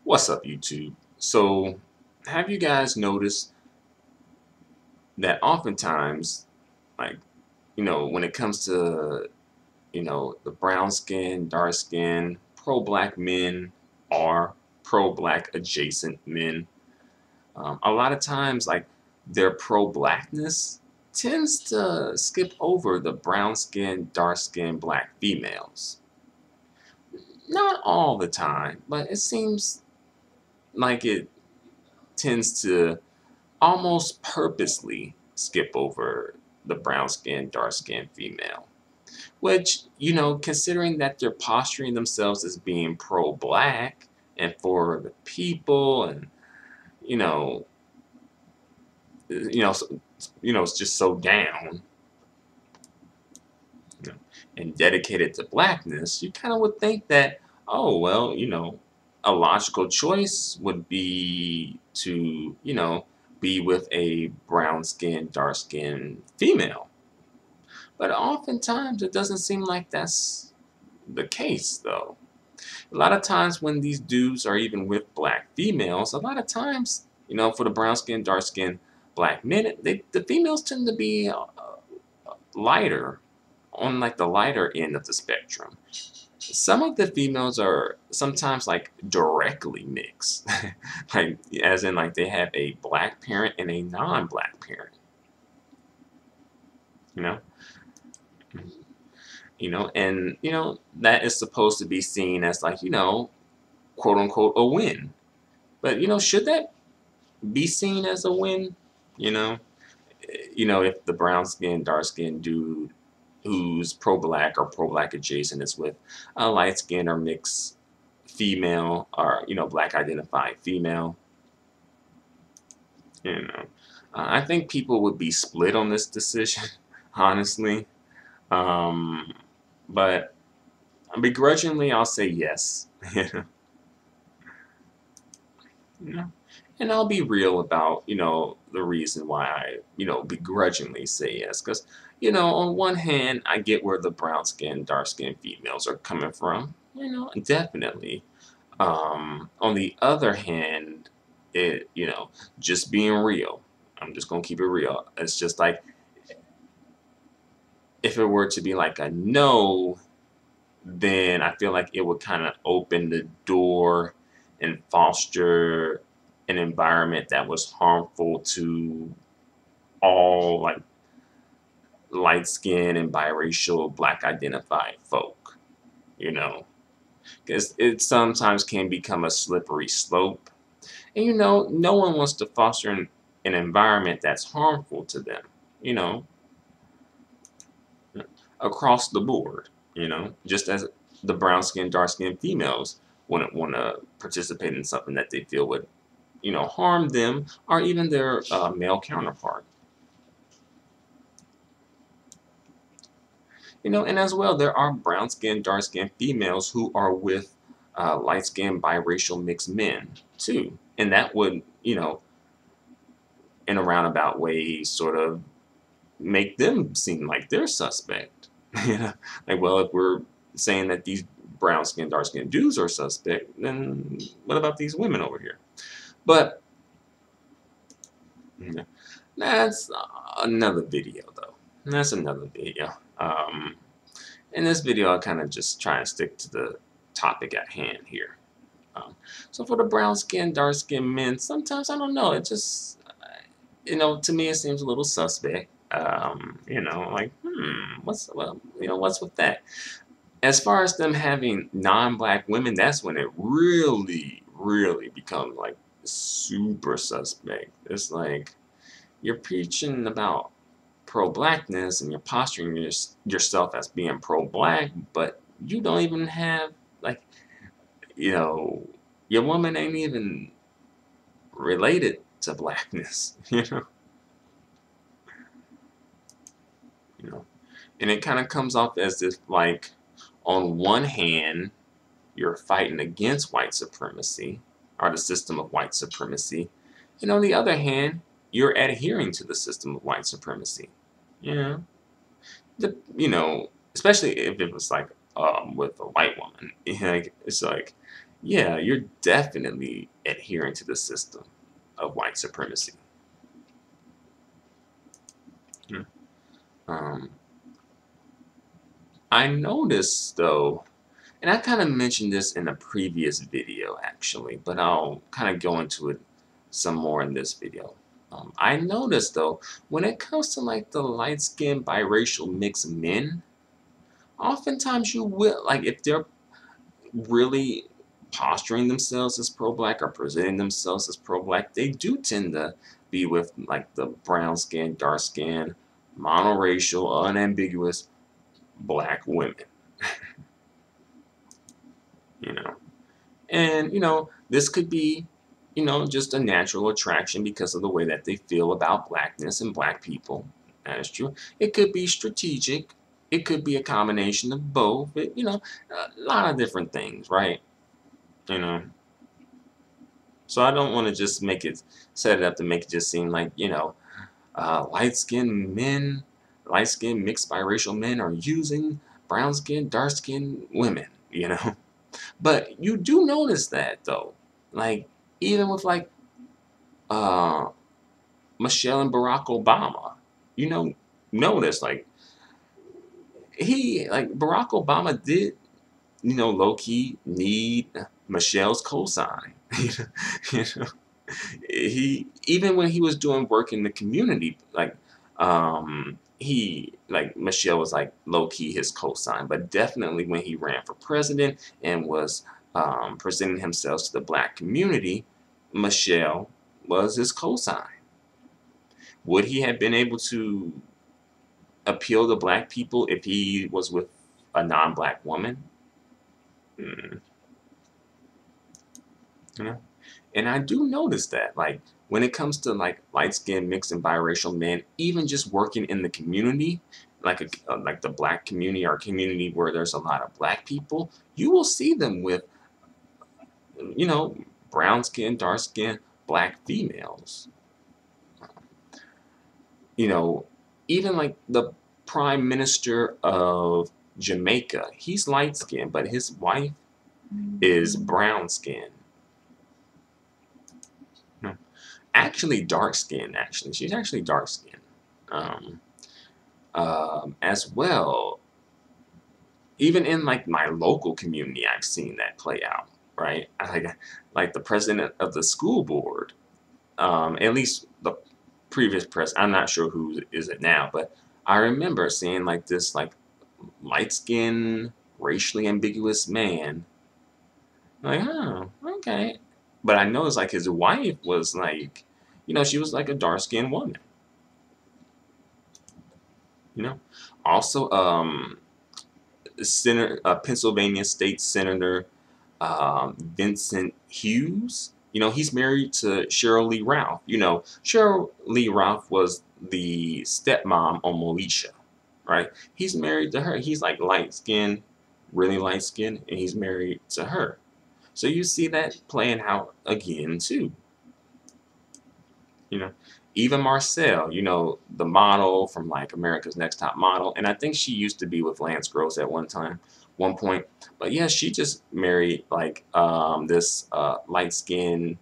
What's up, YouTube? So, have you guys noticed that oftentimes, like, when it comes to, the brown skin, dark skin, pro-black men or pro-black adjacent men, a lot of times, like, their pro-blackness tends to skip over the brown skin, dark skin, black females. Not all the time, but it seems like it tends to almost purposely skip over the brown skin, dark skin female. Which, considering that they're posturing themselves as being pro black and for the people and, you know, so, it's just so down, you know, and dedicated to blackness, you kind of would think that, oh, well, a logical choice would be to, be with a brown skin, dark skin female. But oftentimes it doesn't seem like that's the case, though. A lot of times when these dudes are even with black females, a lot of times, for the brown skin, dark skin, black men, the females tend to be lighter, on like the lighter end of the spectrum. Some of the females are sometimes like directly mixed, like as in like they have a black parent and a non-black parent, you know. And that is supposed to be seen as like, quote unquote a win. But should that be seen as a win? You know, if the brown skin, dark skin dude who's pro black or pro black adjacent is with a light skin or mixed female or black identified female, you know, I think people would be split on this decision, honestly. Um, but begrudgingly, I'll say yes. You know, and I'll be real about, the reason why I, begrudgingly say yes. Because, on one hand, I get where the brown skin, dark skin females are coming from, definitely. On the other hand, just being real, I'm just going to keep it real. It's just like, if it were to be like a no, then I feel like it would kind of open the door and foster an environment that was harmful to all like light skinned and biracial black identified folk, you know, because it sometimes can become a slippery slope. And no one wants to foster an environment that's harmful to them, you know, across the board, just as the brown skinned, dark skinned females wouldn't want to participate in something that they feel would, harm them or even their male counterpart. And as well, there are brown skinned, dark skinned females who are with light skinned, biracial mixed men too. And that would, in a roundabout way, sort of make them seem like they're suspect. Like, well, if we're saying that these brown skinned, dark skinned dudes are suspect, then what about these women over here? But yeah, that's another video, though. That's another video. In this video, I'll kind of just try and stick to the topic at hand here. So for the brown skin, dark skin men, sometimes I don't know. It just, to me, it seems a little suspect. Like, what's with that? As far as them having non-black women, that's when it really, really becomes like super suspect. It's like you're preaching about pro-blackness and you're posturing yourself as being pro-black, but you don't even have like, your woman ain't even related to blackness, you know, and it kind of comes off as if like on one hand you're fighting against white supremacy or the system of white supremacy, and on the other hand you're adhering to the system of white supremacy. You know, especially if it was like with a white woman, like it's like yeah, you're definitely adhering to the system of white supremacy. Mm. Um, I noticed though, and I kind of mentioned this in a previous video actually, but I'll kind of go into it some more in this video. I noticed though, when it comes to like the light-skinned biracial mixed men, oftentimes you will, like if they're really posturing themselves as pro-black or presenting themselves as pro-black, they do tend to be with like the brown skin, dark skin, monoracial, unambiguous black women, you know. And, this could be, just a natural attraction because of the way that they feel about blackness and black people. That is true. It could be strategic. It could be a combination of both. A lot of different things, right? You know. So I don't want to just set it up to make it just seem like, light-skinned men, light-skinned mixed biracial men are using brown-skinned, dark-skinned women, But you do notice that though, like even with like uh, Michelle and Barack Obama, you know, notice like Barack Obama did, low key need Michelle's cosign. you know, he even when he was doing work in the community, he like Michelle was like low key his cosign, but definitely when he ran for president and was presenting himself to the black community, Michelle was his cosign. Would he have been able to appeal to black people if he was with a non-black woman? Mm, you know? And I do notice that, like, when it comes to like light-skinned, mixed, and biracial men, even just working in the community, like the black community or community where there's a lot of black people, you will see them with, you know, brown skin, dark skin, black females. You know, even like the Prime Minister of Jamaica, he's light skinned, but his wife is brown skinned. No, actually dark skinned. Actually, she's actually dark skinned. Um, as well, even in like my local community, I've seen that play out. Right, like the president of the school board, at least the previous press. I'm not sure who is it now, but I remember seeing like this like light skinned, racially ambiguous man. Like, oh, okay. But I noticed like his wife was like, she was like a dark skinned woman. You know, also Pennsylvania State Senator Vincent Hughes. He's married to Cheryl Lee Ralph. Cheryl Lee Ralph was the stepmom on Moesha, right? He's married to her. He's like light skinned, really light skinned, and he's married to her. So you see that playing out again too. You know, Eva Marcel, the model from like America's Next Top Model, and I think she used to be with Lance Gross at one point. But yeah, she just married like this light skinned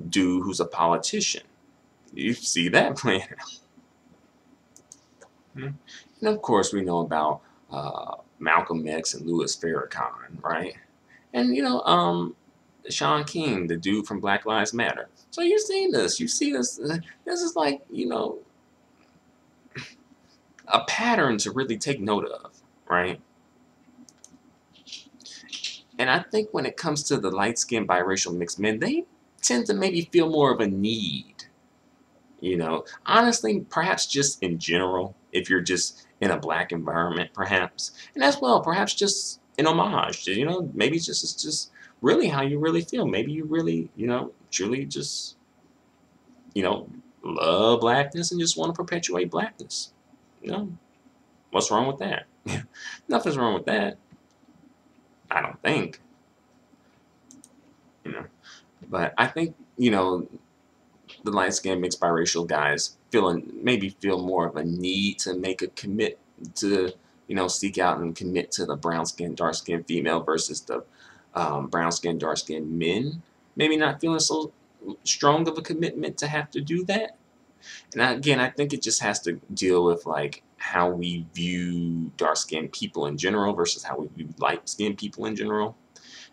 dude who's a politician. You see that playing out. Mhm. And of course, we know about Malcolm X and Louis Farrakhan, right? And Sean King, the dude from Black Lives Matter. So you've seen this. You see this. This is like a pattern to really take note of, right? And I think when it comes to the light-skinned biracial mixed men, they tend to maybe feel more of a need. Honestly, perhaps just in general, if you're just in a black environment, perhaps, and as well, perhaps just an homage to, maybe it's just really how you really feel. Maybe you really, truly just, you know, love blackness and just want to perpetuate blackness. You know, what's wrong with that? Nothing's wrong with that. I don't think. You know, but I think the light skinned mixed biracial guys maybe feel more of a need to make a commit to seek out and commit to the brown skinned dark skinned female versus the brown-skinned, dark-skinned men maybe not feeling so strong of a commitment to have to do that. And again, I think it just has to deal with like how we view dark-skinned people in general versus how we view light-skinned people in general.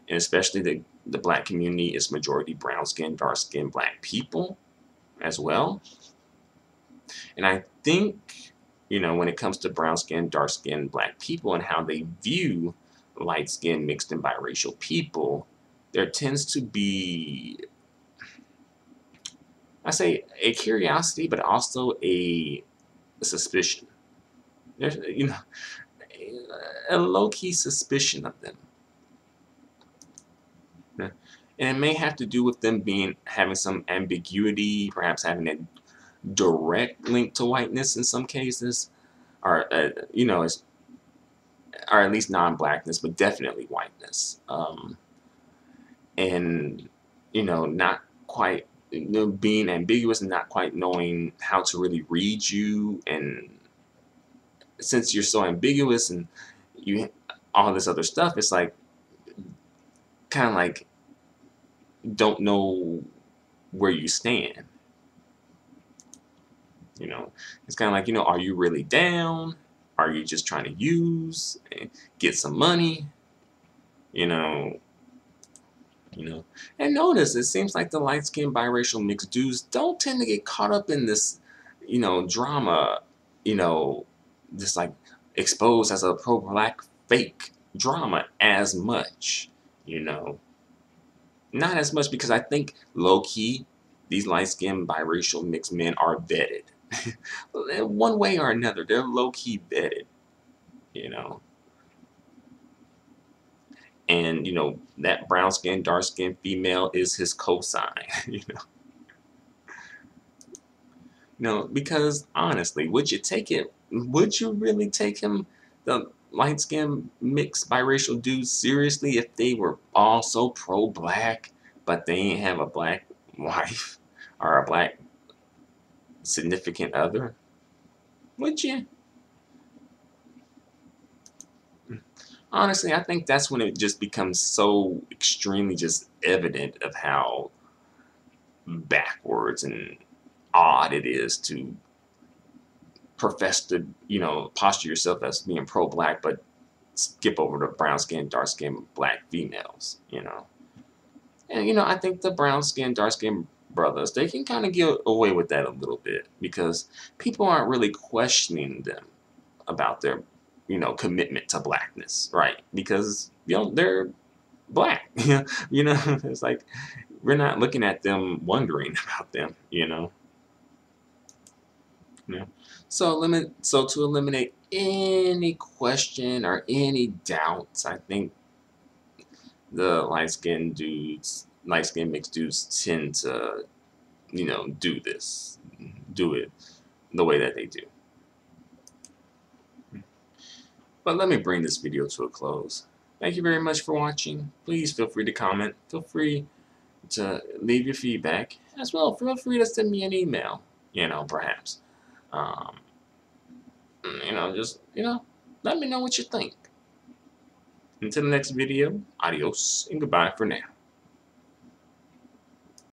And especially the black community is majority brown-skinned, dark-skinned black people as well. And I think, when it comes to brown-skinned, dark-skinned black people and how they view light-skinned, mixed, and biracial people, there tends to be, I say, a curiosity, but also a suspicion. There's, a low-key suspicion of them. Yeah. And it may have to do with them having some ambiguity, perhaps having a direct link to whiteness in some cases, or or at least non-blackness, but definitely whiteness. And not quite being ambiguous and not quite knowing how to really read you, and since you're so ambiguous and you all this other stuff, it's like kind of like don't know where you stand. It's kind of like, are you really down? Are you just trying to use and get some money? And notice it seems like the light-skinned biracial mixed dudes don't tend to get caught up in this, drama, just like exposed as a pro-black fake drama as much, not as much, because I think low-key these light-skinned biracial mixed men are vetted. One way or another, they're low-key vetted, and that brown skin, dark skin female is his cosign. Because honestly, would you really take him, the light skin mixed biracial dudes, seriously if they were all so pro-black but they ain't have a black wife or a black significant other? Would you? Honestly, I think that's when it just becomes so extremely just evident of how backwards and odd it is to profess to, posture yourself as being pro-black, but skip over the brown skin, dark skin black females, And, I think the brown skin, dark skin brothers, they can kind of get away with that a little bit because people aren't really questioning them about their, commitment to blackness, right? Because, they're black. It's like we're not looking at them wondering about them, Yeah. So to eliminate any question or any doubts, I think the light skinned mixed dudes tend to, do it the way that they do. But let me bring this video to a close. Thank you very much for watching. Please feel free to comment. Feel free to leave your feedback. As well, feel free to send me an email, perhaps. Um, just, let me know what you think. Until the next video, adios and goodbye for now.